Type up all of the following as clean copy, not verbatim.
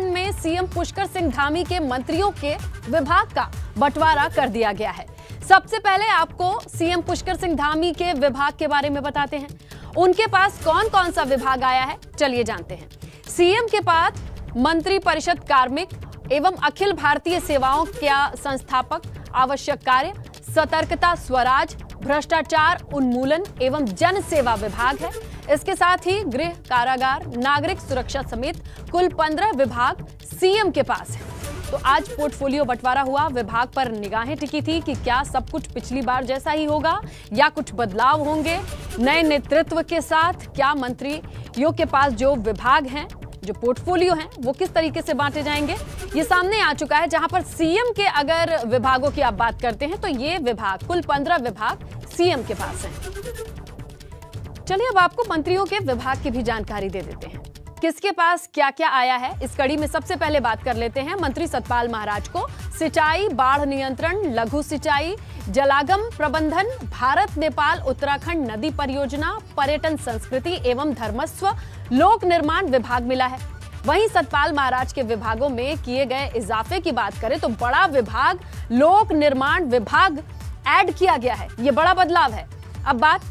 उत्तराखंड में सीएम पुष्कर सिंह धामी के मंत्रियों के विभाग का बंटवारा कर दिया गया है। सबसे पहले आपको सीएम पुष्कर सिंह धामी के विभाग के बारे में बताते हैं। उनके पास कौन कौन सा विभाग आया है, चलिए जानते हैं। सीएम के पास मंत्री परिषद कार्मिक एवं अखिल भारतीय सेवाओं का संस्थापक, आवश्यक कार्य, सतर्कता, स्वराज, भ्रष्टाचार उन्मूलन एवं जन सेवा विभाग है। इसके साथ ही गृह, कारागार, नागरिक सुरक्षा समेत कुल 15 विभाग सीएम के पास है। तो आज पोर्टफोलियो बंटवारा हुआ। विभाग पर निगाहें टिकी थी कि क्या सब कुछ पिछली बार जैसा ही होगा या कुछ बदलाव होंगे। नए नेतृत्व के साथ क्या मंत्रियों के पास जो विभाग हैं, जो पोर्टफोलियो हैं, वो किस तरीके से बांटे जाएंगे, ये सामने आ चुका है। जहां पर सीएम के अगर विभागों की आप बात करते हैं तो ये विभाग, कुल 15 विभाग सीएम के पास हैं। चलिए अब आपको मंत्रियों के विभाग की भी जानकारी दे देते हैं, किसके पास क्या क्या आया है। इस कड़ी में सबसे पहले बात कर लेते हैं मंत्री सतपाल महाराज को। सिंचाई, बाढ़ नियंत्रण, लघु सिंचाई, जलागम प्रबंधन, भारत नेपाल उत्तराखंड नदी परियोजना, पर्यटन, संस्कृति एवं धर्मस्व, लोक निर्माण विभाग मिला है। वहीं सतपाल महाराज के विभागों में किए गए इजाफे की बात करें तो बड़ा विभाग लोक निर्माण विभाग ऐड किया गया है। यह बड़ा बदलाव है। अब बात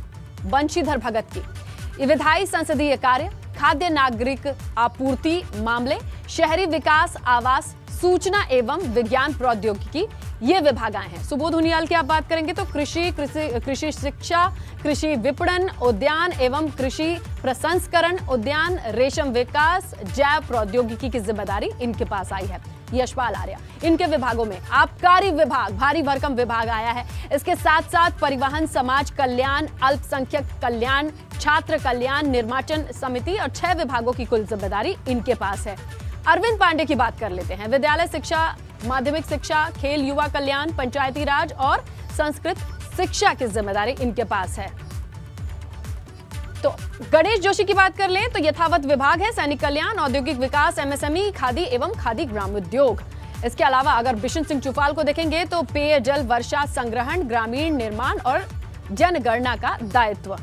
बंशीधर भगत की। विधायी संसदीय कार्य, खाद्य नागरिक आपूर्ति मामले, शहरी विकास, आवास, सूचना एवं विज्ञान प्रौद्योगिकी, ये विभाग आए हैं। सुबोध उनियाल की आप बात करेंगे तो कृषि शिक्षा, कृषि विपणन, उद्यान एवं कृषि प्रसंस्करण, उद्यान, रेशम विकास, जैव प्रौद्योगिकी की जिम्मेदारी इनके पास आई है। यशपाल आर्या, इनके विभागों में आबकारी विभाग, भारी भरकम विभाग आया है। इसके साथ साथ परिवहन, समाज कल्याण, अल्पसंख्यक कल्याण, छात्र कल्याण, निर्वाचन समिति और 6 विभागों की कुल जिम्मेदारी इनके पास है। अरविंद पांडे की बात कर लेते हैं। विद्यालय शिक्षा, माध्यमिक शिक्षा, खेल, युवा कल्याण, पंचायती राज और संस्कृत शिक्षा की जिम्मेदारी इनके पास है। तो गणेश जोशी की बात कर लें तो यथावत विभाग है सैनिक कल्याण, औद्योगिक विकास, एमएसएमई, खादी एवं खादी ग्रामोद्योग। इसके अलावा अगर बिशन सिंह चुफाल को देखेंगे तो पेयजल, वर्षा संग्रहण, ग्रामीण निर्माण और जनगणना का दायित्व।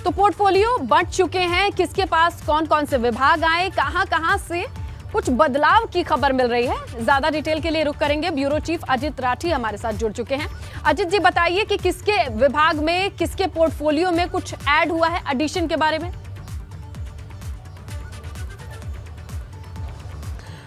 तो पोर्टफोलियो बंट चुके हैं। किसके पास कौन कौन से विभाग आए, कहां से कुछ बदलाव की खबर मिल रही है। ज्यादा डिटेल के लिए रुख करेंगे। ब्यूरो चीफ अजित राठी हमारे साथ जुड़ चुके हैं। अजित जी बताइए कि किसके विभाग में, किसके पोर्टफोलियो में कुछ ऐड हुआ है, एडिशन के बारे में।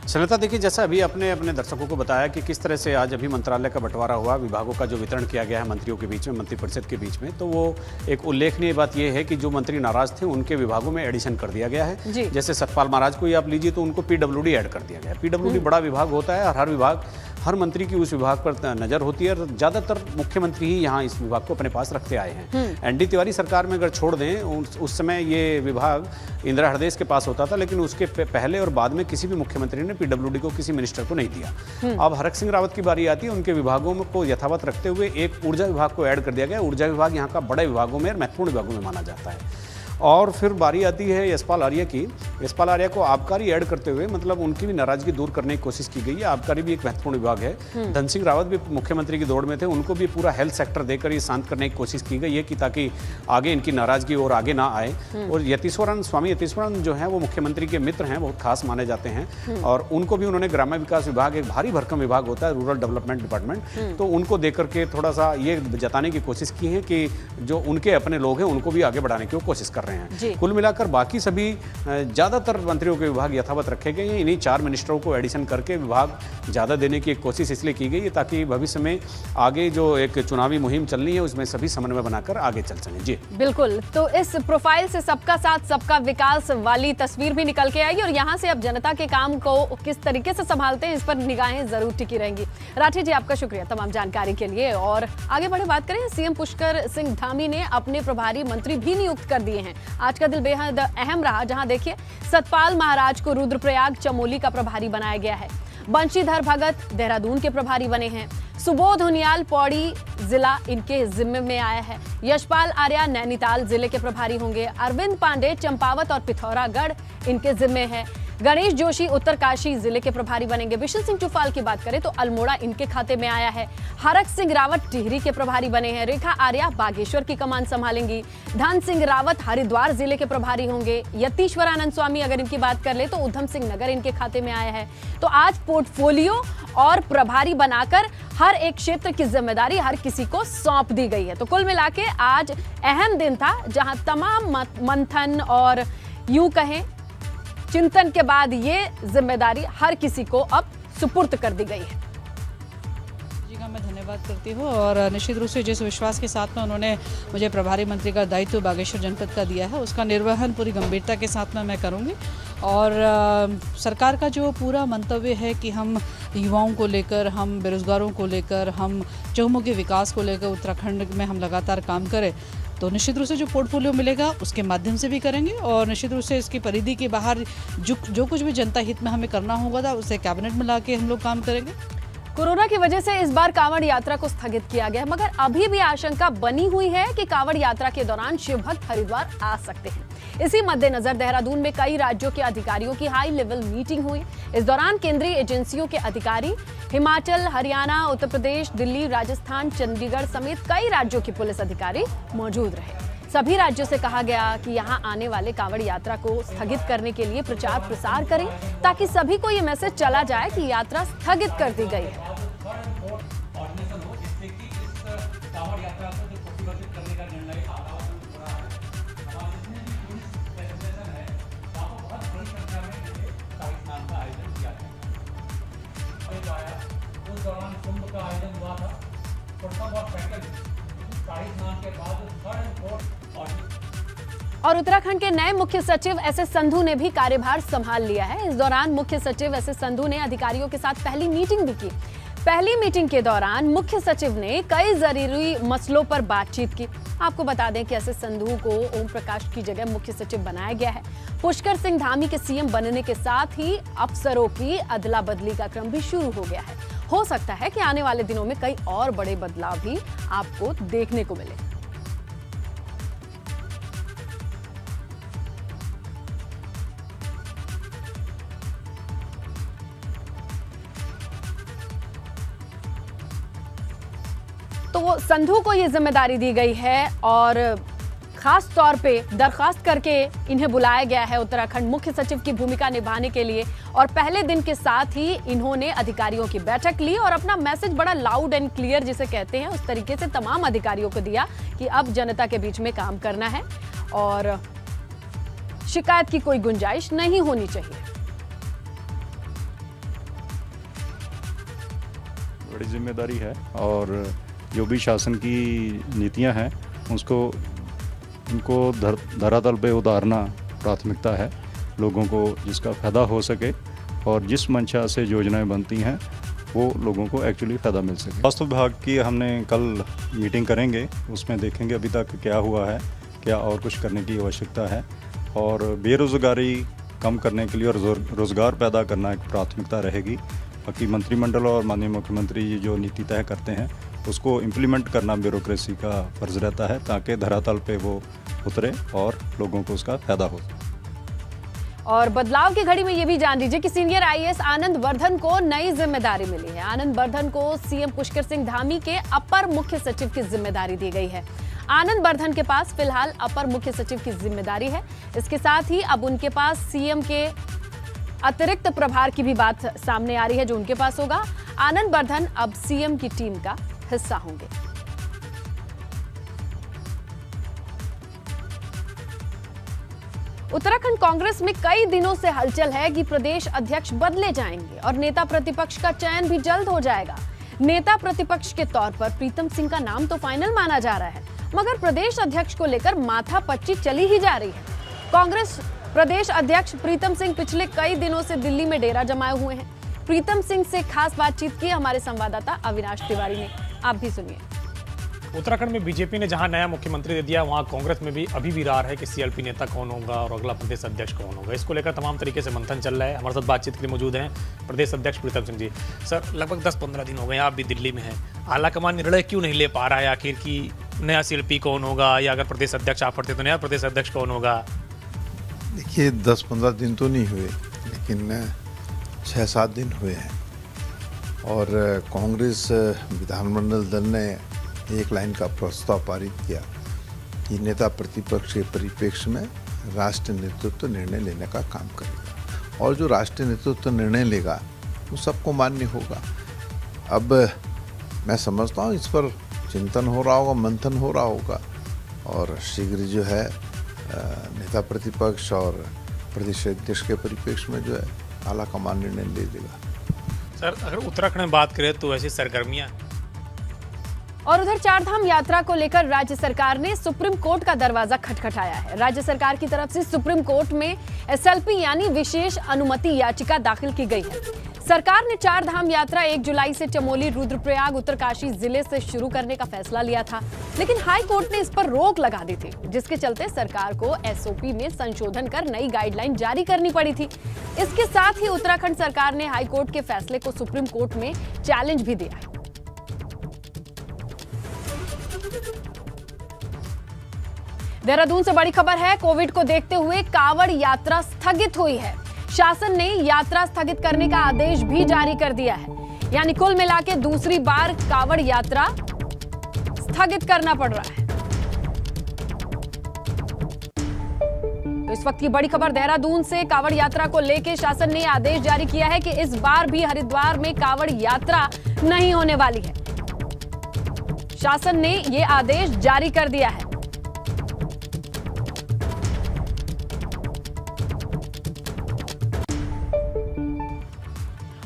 सरिता, देखिए जैसा अभी अपने दर्शकों को बताया कि किस तरह से आज अभी मंत्रालय का बंटवारा हुआ, विभागों का जो वितरण किया गया है मंत्रियों के बीच में, मंत्रिपरिषद के बीच में, तो वो एक उल्लेखनीय बात यह है कि जो मंत्री नाराज थे उनके विभागों में एडिशन कर दिया गया है। जैसे सतपाल महाराज को ही आप लीजिए तो उनको पीडब्ल्यूडी ऐड कर दिया गया है। पीडब्ल्यूडी बड़ा विभाग होता है और हर मंत्री की उस विभाग पर नजर होती है और ज्यादातर मुख्यमंत्री ही यहाँ इस विभाग को अपने पास रखते आए हैं। एनडी तिवारी सरकार में अगर छोड़ दें, उस समय ये विभाग इंदिरा हृदयेश के पास होता था, लेकिन उसके पहले और बाद में किसी भी मुख्यमंत्री ने पीडब्ल्यूडी को किसी मिनिस्टर को नहीं दिया। अब हरक सिंह रावत की बारी आती है, उनके विभागों को यथावत रखते हुए एक ऊर्जा विभाग को ऐड कर दिया गया। ऊर्जा विभाग यहाँ का बड़े विभागों में, महत्वपूर्ण विभागों में माना जाता है। और फिर बारी आती है यशपाल आर्या की। यशपाल आर्या को आबकारी ऐड करते हुए, मतलब उनकी भी नाराजगी दूर करने की कोशिश की गई है। आबकारी भी एक महत्वपूर्ण विभाग है। धन सिंह रावत भी मुख्यमंत्री की दौड़ में थे, उनको भी पूरा हेल्थ सेक्टर देकर ये शांत करने की कोशिश की गई है कि ताकि आगे इनकी नाराजगी और आगे ना आए। और यतीश्वरन, स्वामी यतीश्वरन जो है वो मुख्यमंत्री के मित्र हैं, बहुत खास माने जाते हैं, और उनको भी उन्होंने ग्राम्य विकास विभाग, एक भारी भरकम विभाग होता है रूरल डेवलपमेंट डिपार्टमेंट, तो उनको देकर के थोड़ा सा ये जताने की कोशिश की है कि जो उनके अपने लोग हैं उनको भी आगे बढ़ाने की कोशिश कर रहे हैं। कुल मिलाकर बाकी सभी ज्यादातर मंत्रियों के विभाग यथावत रखे गए हैं। इन्हीं 4 मिनिस्टरों को एडिशन करके विभाग ज्यादा देने की एक कोशिश इसलिए की गई है ताकि भविष्य में आगे जो एक चुनावी मुहिम चलनी है उसमें सभी समन्वय बनाकर आगे चल सकें। जी बिल्कुल। तो इस प्रोफाइल से सबका साथ सबका विकास वाली तस्वीर भी निकल के आएगी और यहाँ से अब जनता के काम को किस तरीके से संभालते हैं इस पर निगाहें जरूर टिकी रहेंगी। राठी जी, आपका शुक्रिया तमाम जानकारी के लिए। और आगे बढ़े बात करें, सीएम पुष्कर सिंह धामी ने अपने प्रभारी मंत्री भी नियुक्त कर दिए हैं। आज का दिन बेहद अहम रहा, जहां देखिए सतपाल महाराज को रुद्रप्रयाग चमोली का प्रभारी बनाया गया है। बंशीधर भगत देहरादून के प्रभारी बने हैं। सुबोध उनियाल पौड़ी जिला इनके जिम्मे में आया है। यशपाल आर्या नैनीताल जिले के प्रभारी होंगे। अरविंद पांडे चंपावत और पिथौरागढ़ इनके जिम्मे है। गणेश जोशी उत्तरकाशी जिले के प्रभारी बनेंगे। बिशन सिंह चुफाल की बात करें तो अल्मोड़ा इनके खाते में आया है। हरक सिंह रावत टिहरी के प्रभारी बने हैं। रेखा आर्या बागेश्वर की कमान संभालेंगी। धन सिंह रावत हरिद्वार जिले के प्रभारी होंगे। यतीश्वर आनंद स्वामी अगर इनकी बात कर ले तो उधम सिंह नगर इनके खाते में आया है। तो आज पोर्टफोलियो और प्रभारी बनाकर हर एक क्षेत्र की जिम्मेदारी हर किसी को सौंप दी गई है। तो कुल मिला के आज अहम दिन था, जहां तमाम मंथन और यूं कहें चिंतन के बाद ये जिम्मेदारी हर किसी को अब सुपुर्द कर दी गई है। जी का मैं धन्यवाद करती हूँ और निश्चित रूप से जिस विश्वास के साथ में उन्होंने मुझे प्रभारी मंत्री का दायित्व बागेश्वर जनपद का दिया है, उसका निर्वहन पूरी गंभीरता के साथ में मैं करूँगी। और सरकार का जो पूरा मंतव्य है कि हम युवाओं को लेकर, हम बेरोजगारों को लेकर, हम चहुमुखी विकास को लेकर उत्तराखंड में हम लगातार काम करें, तो निश्चित रूप से जो पोर्टफोलियो मिलेगा उसके माध्यम से भी करेंगे और निश्चित रूप से इसकी परिधि के बाहर जो कुछ भी जनता हित में हमें करना होगा था उसे कैबिनेट में ला के हम लोग काम करेंगे। कोरोना की वजह से इस बार कांवड़ यात्रा को स्थगित किया गया है, मगर अभी भी आशंका बनी हुई है कि कांवड़ यात्रा के दौरान शिव भक्त हरिद्वार आ सकते हैं। इसी मद्देनजर देहरादून में कई राज्यों के अधिकारियों की हाई लेवल मीटिंग हुई। इस दौरान केंद्रीय एजेंसियों के अधिकारी हिमाचल, हरियाणा, उत्तर प्रदेश, दिल्ली, राजस्थान, चंडीगढ़ समेत कई राज्यों के पुलिस अधिकारी मौजूद रहे। सभी राज्यों से कहा गया कि यहां आने वाले कांवड़ यात्रा को स्थगित करने के लिए प्रचार प्रसार करें, ताकि सभी को ये मैसेज चला जाए कि यात्रा स्थगित कर दी गई है। उस दौरान कुंभ का आयोजन हुआ था। थोड़ा बहुत शाही स्नान के बाद और उत्तराखंड के नए मुख्य सचिव एस एस संधू ने भी कार्यभार संभाल लिया है। इस दौरान मुख्य सचिव एस एस संधू ने अधिकारियों के साथ पहली मीटिंग भी की। पहली मीटिंग के दौरान मुख्य सचिव ने कई जरूरी मसलों पर बातचीत की। आपको बता दें कि एस एस संधू को ओम प्रकाश की जगह मुख्य सचिव बनाया गया है। पुष्कर सिंह धामी के सीएम बनने के साथ ही अफसरों की अदला बदली का क्रम भी शुरू हो गया है। हो सकता है कि आने वाले दिनों में कई और बड़े बदलाव भी आपको देखने को मिले। तो वो संधू को ये जिम्मेदारी दी गई है और खास तौर पे दरखास्त करके इन्हें बुलाया गया है उत्तराखंड मुख्य सचिव की भूमिका निभाने के लिए। और पहले दिन के साथ ही इन्होंने अधिकारियों की बैठक ली और अपना मैसेज बड़ा लाउड एंड क्लियर जिसे कहते हैं उस तरीके से तमाम अधिकारियों को दिया कि अब जनता के बीच में काम करना है और शिकायत की कोई गुंजाइश नहीं होनी चाहिए। बड़ी जिम्मेदारी है और जो भी शासन की नीतियां हैं उसको उनको धरातल पे उतारना प्राथमिकता है, लोगों को जिसका फ़ायदा हो सके और जिस मंशा से योजनाएं बनती हैं वो लोगों को एक्चुअली फ़ायदा मिल सके। स्वास्थ्य विभाग की हमने कल मीटिंग करेंगे, उसमें देखेंगे अभी तक क्या हुआ है, क्या और कुछ करने की आवश्यकता है और बेरोज़गारी कम करने के लिए और रोज़गार पैदा करना एक प्राथमिकता रहेगी। बाकी मंत्रिमंडल और माननीय मुख्यमंत्री जो नीति तय करते हैं उसको इम्प्लीमेंट करना ब्यूरोक्रेसी का फर्ज रहता है ताकि धरातल पे वो उतरे और लोगों को उसका फायदा हो। और बदलाव की घड़ी में ये भी जान लीजिए कि सीनियर आईएएस आनंद वर्धन को नई जिम्मेदारी मिली है। आनंद वर्धन को सीएम पुष्कर सिंह धामी के अपर मुख्य सचिव की जिम्मेदारी दी गई है। आनंद वर्धन के पास फिलहाल अपर मुख्य सचिव की जिम्मेदारी है। इसके साथ ही अब उनके पास सीएम के अतिरिक्त प्रभार की भी बात सामने आ रही है जो उनके पास होगा। आनंद वर्धन अब सीएम की टीम का हिस्सा होंगे। उत्तराखंड कांग्रेस में कई दिनों से हलचल है कि प्रदेश अध्यक्ष बदले जाएंगे और नेता प्रतिपक्ष का चयन भी जल्द हो जाएगा। नेता प्रतिपक्ष के तौर पर प्रीतम सिंह का नाम तो फाइनल माना जा रहा है, मगर प्रदेश अध्यक्ष को लेकर माथापच्ची चली ही जा रही है। कांग्रेस प्रदेश अध्यक्ष प्रीतम सिंह पिछले कई दिनों से दिल्ली में डेरा जमाए हुए हैं। प्रीतम सिंह से खास बातचीत की हमारे संवाददाता अविनाश तिवारी ने, आप भी सुनिए। उत्तराखंड में बीजेपी ने जहां नया मुख्यमंत्री दे दिया, वहां कांग्रेस में भी अभी विरार है कि सीएलपी नेता कौन होगा और अगला प्रदेश अध्यक्ष कौन होगा। इसको लेकर तमाम तरीके से मंथन चल रहा है। हमारे साथ बातचीत के लिए मौजूद हैं प्रदेश अध्यक्ष प्रीतम सिंह जी। सर, लगभग 10-15 दिन हो गए आप भी दिल्ली में हैं, आलाकमान निर्णय क्यों नहीं ले पा रहा है आखिर कि नया सीएलपी कौन होगा, या अगर प्रदेश अध्यक्ष आप पढ़ते तो नया प्रदेश अध्यक्ष कौन होगा? देखिए, 10-15 दिन तो नहीं हुए, लेकिन 6-7 दिन हुए हैं और कांग्रेस विधानमंडल दल ने एक लाइन का प्रस्ताव पारित किया कि नेता प्रतिपक्ष के परिप्रेक्ष्य में राष्ट्रीय नेतृत्व निर्णय लेने का काम करेगा और जो राष्ट्रीय नेतृत्व निर्णय लेगा वो सबको मान्य होगा। अब मैं समझता हूँ इस पर चिंतन हो रहा होगा, मंथन हो रहा होगा और शीघ्र जो है नेता प्रतिपक्ष और प्रदेश अध्यक्ष के परिप्रेक्ष्य में जो है आला कमान निर्णय ले लेगा। सर, अगर उत्तराखंड में बात करें तो ऐसी सरगर्मियां। और उधर चारधाम यात्रा को लेकर राज्य सरकार ने सुप्रीम कोर्ट का दरवाजा खटखटाया है। राज्य सरकार की तरफ से सुप्रीम कोर्ट में एसएलपी यानी विशेष अनुमति याचिका दाखिल की गई है। सरकार ने चारधाम यात्रा 1 जुलाई से चमोली, रुद्रप्रयाग, उत्तरकाशी जिले से शुरू करने का फैसला लिया था, लेकिन हाई कोर्ट ने इस पर रोक लगा दी थी, जिसके चलते सरकार को एसओपी में संशोधन कर नई गाइडलाइन जारी करनी पड़ी थी। इसके साथ ही उत्तराखंड सरकार ने हाई कोर्ट के फैसले को सुप्रीम कोर्ट में चैलेंज भी दिया है। देहरादून से बड़ी खबर है। कोविड को देखते हुए कांवड़ यात्रा स्थगित हुई है। शासन ने यात्रा स्थगित करने का आदेश भी जारी कर दिया है, यानी कुल मिला के दूसरी बार कांवड़ यात्रा स्थगित करना पड़ रहा है। तो इस वक्त की बड़ी खबर देहरादून से, कांवड़ यात्रा को लेकर शासन ने आदेश जारी किया है कि इस बार भी हरिद्वार में कांवड़ यात्रा नहीं होने वाली है। शासन ने यह आदेश जारी कर दिया है।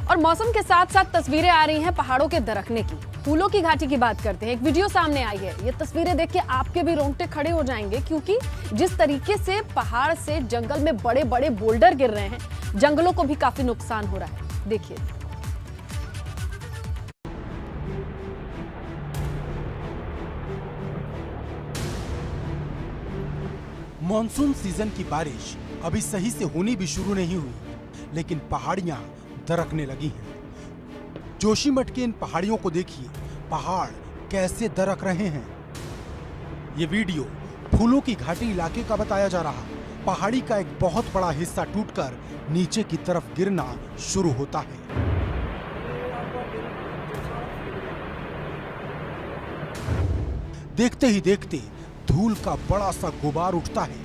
और मौसम के साथ साथ तस्वीरें आ रही हैं पहाड़ों के दरकने की। फूलों की घाटी की बात करते हैं। एक वीडियो सामने आई है। ये तस्वीरें देख के आपके भी रोंगटे खड़े हो जाएंगे, क्योंकि जिस तरीके से पहाड़ से जंगल में बड़े बड़े बोल्डर गिर रहे हैं, जंगलों को भी काफी नुकसान हो रहा है। देखिए, मॉनसून सीजन की बारिश अभी सही से होनी भी शुरू नहीं हुई, लेकिन पहाड़ियां दरकने लगी हैं। जोशीमठ के इन पहाड़ियों को देखिए, पहाड़ कैसे दरक रहे हैं। ये वीडियो फूलों की घाटी इलाके का बताया जा रहा। पहाड़ी का एक बहुत बड़ा हिस्सा टूटकर नीचे की तरफ गिरना शुरू होता है। देखते ही देखते धूल का बड़ा सा गुबार उठता है।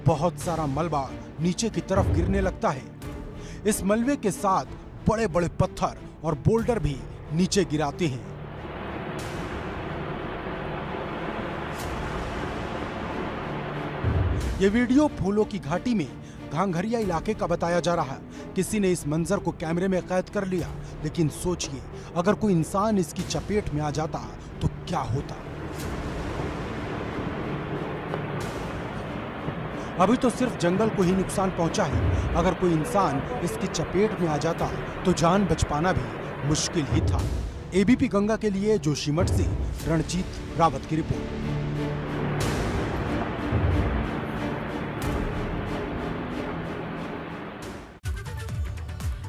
बहुत सारा मलबा नीचे की तरफ गिरने लगता है। इस मलबे के साथ बड़े बड़े पत्थर और बोल्डर भी नीचे गिराते हैं। यह वीडियो फूलों की घाटी में घांघरिया इलाके का बताया जा रहा है। किसी ने इस मंजर को कैमरे में कैद कर लिया, लेकिन सोचिए अगर कोई इंसान इसकी चपेट में आ जाता तो क्या होता। अभी तो सिर्फ जंगल को ही नुकसान पहुंचा है, अगर कोई इंसान इसकी चपेट में आ जाता तो जान बच पाना भी मुश्किल ही था। एबीपी गंगा के लिए जोशीमठ से रणजीत रावत की रिपोर्ट।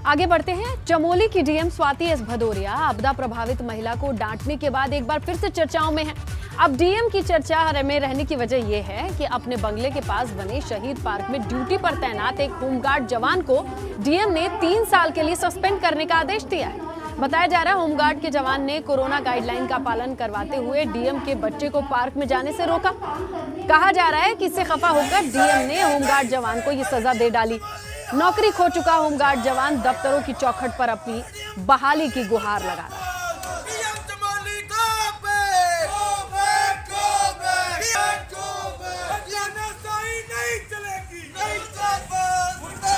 आगे बढ़ते हैं। चमोली की डीएम स्वाति एस भदौरिया आपदा प्रभावित महिला को डांटने के बाद एक बार फिर से चर्चाओं में है। अब डीएम की चर्चा में रहने की वजह यह है कि अपने बंगले के पास बने शहीद पार्क में ड्यूटी पर तैनात एक होमगार्ड जवान को डीएम ने 3 साल के लिए सस्पेंड करने का आदेश दिया है। बताया जा रहा है होमगार्ड के जवान ने कोरोना गाइडलाइन का पालन करवाते हुए डीएम के बच्चे को पार्क में जाने से रोका। कहा जा रहा है कि इससे खफा होकर डीएम ने होमगार्ड जवान को ये सजा दे डाली। नौकरी खो चुका होमगार्ड जवान दफ्तरों की चौखट पर अपनी बहाली की गुहार लगा रहा है।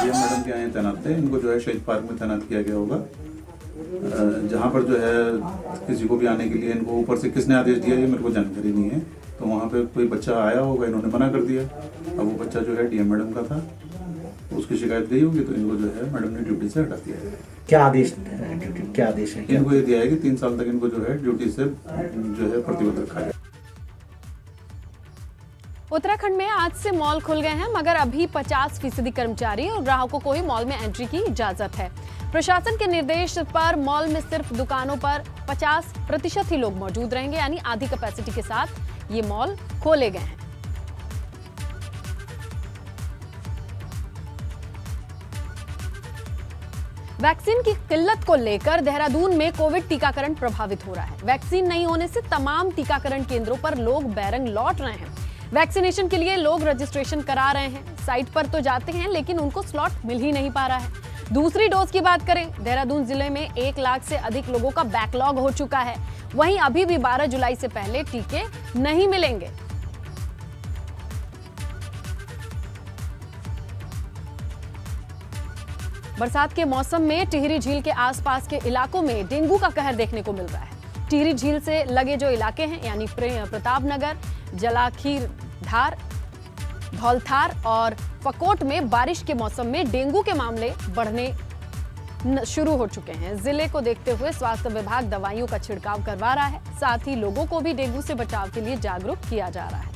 मैडम के यहाँ तैनात थे, इनको जो है शहीद पार्क में तैनात किया गया होगा, जहाँ पर जो है किसी को भी आने के लिए इनको ऊपर से किसने आदेश दिया ये मेरे को जानकारी नहीं है। तो वहाँ पे कोई बच्चा आया होगा, इन्होंने मना कर दिया। अब वो बच्चा जो है डीएम मैडम का था, उसकी शिकायत गई होगी तो इनको जो है मैडम ने ड्यूटी से हटा दिया है। क्या आदेश है? इनको ये दिया है कि 3 साल तक इनको जो है ड्यूटी से जो है प्रतिबद्ध रखा गया। उत्तराखंड में आज से मॉल खुल गए हैं, मगर अभी 50% कर्मचारी और ग्राहकों को ही मॉल में एंट्री की इजाजत है। प्रशासन के निर्देश पर मॉल में सिर्फ दुकानों पर 50% ही लोग मौजूद रहेंगे, यानी आधी कैपेसिटी के साथ ये मॉल खोले गए हैं। वैक्सीन की किल्लत को लेकर देहरादून में कोविड टीकाकरण प्रभावित हो रहा है। वैक्सीन नहीं होने से तमाम टीकाकरण केंद्रों पर लोग बैरंग लौट रहे हैं। वैक्सीनेशन के लिए लोग रजिस्ट्रेशन करा रहे हैं, साइट पर तो जाते हैं लेकिन उनको स्लॉट मिल ही नहीं पा रहा है। दूसरी डोज की बात करें, देहरादून जिले में 1 लाख से अधिक लोगों का बैकलॉग हो चुका है। वहीं अभी भी 12 जुलाई से पहले टीके नहीं मिलेंगे। बरसात के मौसम में टिहरी झील के आसपास के इलाकों में डेंगू का कहर देखने को मिल रहा है। टिहरी झील से लगे जो इलाके हैं यानी प्रतापनगर, जलाखीर धार, धौलधार और फकोट में बारिश के मौसम में डेंगू के मामले बढ़ने शुरू हो चुके हैं। जिले को देखते हुए स्वास्थ्य विभाग दवाइयों का छिड़काव करवा रहा है, साथ ही लोगों को भी डेंगू से बचाव के लिए जागरूक किया जा रहा है।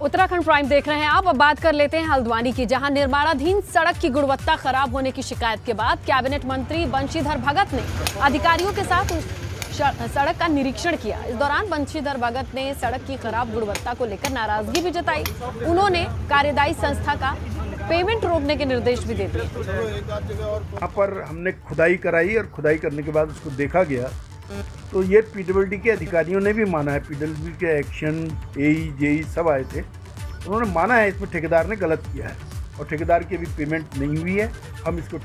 उत्तराखंड प्राइम देख रहे हैं आप। अब बात कर लेते हैं हल्द्वानी की, जहां निर्माणाधीन सड़क की गुणवत्ता खराब होने की शिकायत के बाद कैबिनेट मंत्री बंशीधर भगत ने अधिकारियों के साथ सड़क का निरीक्षण किया। इस दौरान बंशीधर भगत ने सड़क की खराब गुणवत्ता को लेकर नाराजगी भी जताई। उन्होंने कार्यदायी संस्था का पेमेंट रोकने के निर्देश भी दे दिए। यहाँ पर हमने खुदाई कराई और खुदाई करने के बाद उसको देखा गया तो ये पीडब्ल्यूडी के अधिकारियों ने भी माना है, पीडब्ल्यूडी के एक्शन एई जेई सब आए थे, उन्होंने माना है इसमें ठेकेदार ने गलत किया है और ठेकेदार की अभी पेमेंट नहीं हुई है। हम इसको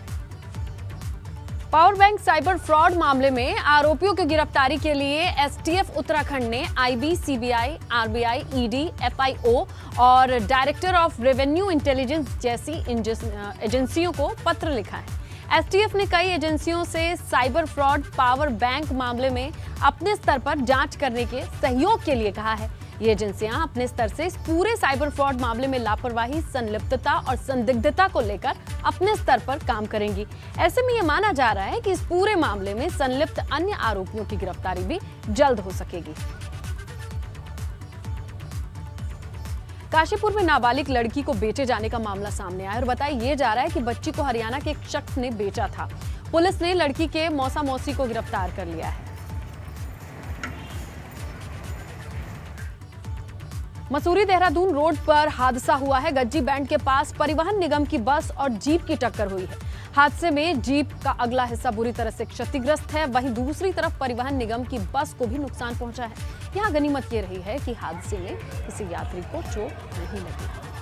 पावर बैंक साइबर फ्रॉड मामले में आरोपियों की गिरफ्तारी के लिए एसटीएफ उत्तराखंड ने आईबी, सीबीआई, आरबीआई, ईडी, एफआईओ और डायरेक्टर ऑफ रेवेन्यू इंटेलिजेंस जैसी एजेंसियों को पत्र लिखा है। एसटीएफ ने कई एजेंसियों से साइबर फ्रॉड पावर बैंक मामले में अपने स्तर पर जांच करने के सहयोग के लिए कहा है। ये एजेंसियां अपने स्तर से इस पूरे साइबर फ्रॉड मामले में लापरवाही, संलिप्तता और संदिग्धता को लेकर अपने स्तर पर काम करेंगी। ऐसे में ये माना जा रहा है कि इस पूरे मामले में संलिप्त अन्य आरोपियों की गिरफ्तारी भी जल्द हो सकेगी। काशीपुर में नाबालिग लड़की को बेचे जाने का मामला सामने आया और बताया ये जा रहा है कि बच्ची को हरियाणा के एक शख्स ने बेचा था। पुलिस ने लड़की के मौसा मौसी को गिरफ्तार कर लिया है। मसूरी देहरादून रोड पर हादसा हुआ है। गज्जी बैंड के पास परिवहन निगम की बस और जीप की टक्कर हुई है। हादसे में जीप का अगला हिस्सा बुरी तरह से क्षतिग्रस्त है, वहीं दूसरी तरफ परिवहन निगम की बस को भी नुकसान पहुंचा है। यहां गनीमत ये रही है कि हादसे में किसी यात्री को चोट नहीं लगी।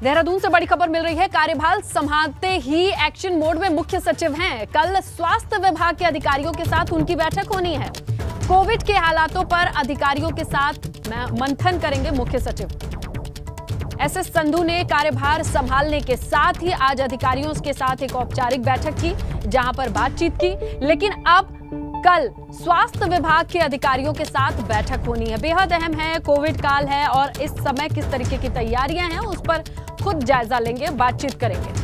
देहरादून से बड़ी खबर मिल रही है। कार्यभार संभालते ही एक्शन मोड में मुख्य सचिव हैं। कल स्वास्थ्य विभाग के अधिकारियों के साथ उनकी बैठक होनी है। कोविड के हालातों पर अधिकारियों के साथ मंथन करेंगे मुख्य सचिव। एसएस संधू ने कार्यभार संभालने के साथ ही आज अधिकारियों के साथ एक औपचारिक बैठक की, जहां पर बातचीत की। लेकिन अब कल स्वास्थ्य विभाग के अधिकारियों के साथ बैठक होनी है। बेहद अहम है, कोविड काल है और इस समय किस तरीके की तैयारियां हैं उस पर खुद जायजा लेंगे, बातचीत करेंगे।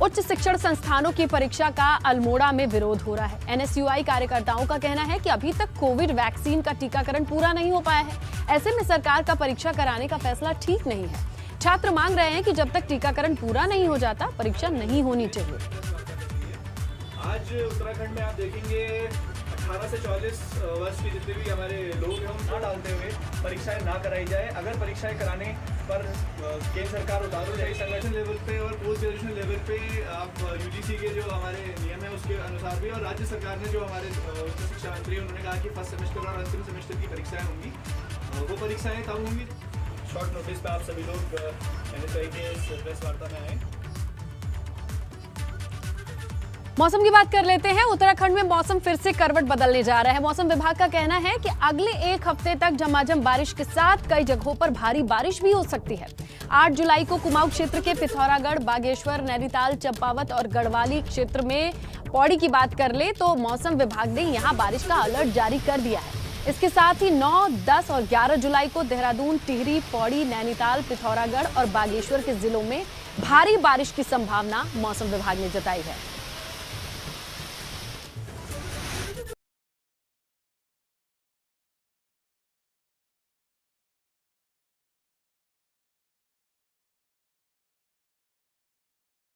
उच्च शिक्षण संस्थानों की परीक्षा का अल्मोड़ा में विरोध हो रहा है। एनएसयूआई कार्यकर्ताओं का कहना है कि अभी तक कोविड वैक्सीन का टीकाकरण पूरा नहीं हो पाया है। ऐसे में सरकार का परीक्षा कराने का फैसला ठीक नहीं है। छात्र मांग रहे हैं कि जब तक टीकाकरण पूरा नहीं हो जाता परीक्षा नहीं होनी चाहिए। आज उत्तराखंड में आप देखेंगे 18 से 44 वर्ष के जितने भी हमारे लोग हैं उनको ना डालते हुए परीक्षाएं ना कराई जाए। अगर परीक्षाएं कराने पर केंद्र सरकार उतारू जाए संगठन लेवल पे और पोस्ट ग्रेजुएशन लेवल पे आप यूजीसी के जो हमारे नियम है उसके अनुसार भी, और राज्य सरकार ने जो हमारे उच्च शिक्षा मंत्री उन्होंने कहा कि फर्स्ट सेमेस्टर और अंतिम सेमेस्टर की परीक्षाएं होंगी, वो परीक्षाएं तब होंगी। शॉर्ट नोटिस पे आप सभी लोग एनएसयूआई के इस प्रेस वार्ता में आए। मौसम की बात कर लेते हैं। उत्तराखंड में मौसम फिर से करवट बदलने जा रहा है। मौसम विभाग का कहना है कि अगले एक हफ्ते तक झमाझम बारिश के साथ कई जगहों पर भारी बारिश भी हो सकती है। 8 जुलाई को कुमाऊं क्षेत्र के पिथौरागढ़, बागेश्वर, नैनीताल, चंपावत और गढ़वाली क्षेत्र में पौड़ी की बात कर ले तो मौसम विभाग ने यहां बारिश का अलर्ट जारी कर दिया है। इसके साथ ही 9, 10 और 11 जुलाई को देहरादून, टिहरी, पौड़ी, नैनीताल, पिथौरागढ़ और बागेश्वर के जिलों में भारी बारिश की संभावना मौसम विभाग ने जताई है।